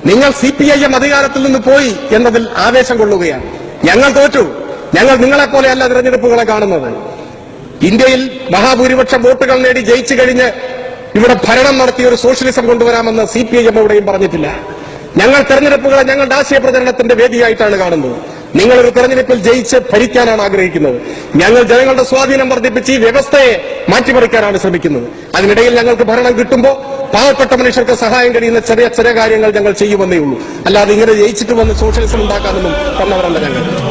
നിങ്ങൾ CPIM അധികാരത്തിൽ നിന്ന് പോയി എന്നതിൽ ആവേശം കൊള്ളുകയാണ്. ഞങ്ങൾ തോറ്റു. ഞങ്ങൾ നിങ്ങളെപ്പോലെയല്ല തെരഞ്ഞെടുപ്പുകളെ കാണുന്നത്. ഇന്ത്യയിൽ മഹാഭൂരിപക്ഷം വോട്ടുകൾ നേടി ജയിച്ചു കഴിഞ്ഞ് ഇവിടെ ഭരണം നടത്തിയ ഒരു സോഷ്യലിസം കൊണ്ടുവരാമെന്ന് CPIM എവിടെയും പറഞ്ഞിട്ടില്ല. ഞങ്ങൾ തെരഞ്ഞെടുപ്പുകളെ ഞങ്ങളുടെ ആശയ പ്രചരണത്തിന്റെ വേദിയായിട്ടാണ് കാണുന്നത്. നിങ്ങളൊരു തെരഞ്ഞെടുപ്പിൽ ജയിച്ച് ഭരിക്കാനാണ് ആഗ്രഹിക്കുന്നത്. ഞങ്ങൾ ജനങ്ങളുടെ സ്വാധീനം വർദ്ധിപ്പിച്ച് ഈ വ്യവസ്ഥയെ മാറ്റിമറിക്കാനാണ് ശ്രമിക്കുന്നത്. അതിനിടയിൽ ഞങ്ങൾക്ക് ഭരണം കിട്ടുമ്പോൾ പാവപ്പെട്ട മനുഷ്യർക്ക് സഹായം കഴിയുന്ന ചെറിയ ചെറിയ കാര്യങ്ങൾ ഞങ്ങൾ ചെയ്യുമെന്നേ ഉള്ളൂ. അല്ലാതെ ഇങ്ങനെ ജയിച്ചിട്ട് വന്ന് സോഷ്യലിസം ഉണ്ടാക്കാനൊന്നും തന്നവരല്ല ഞങ്ങൾ.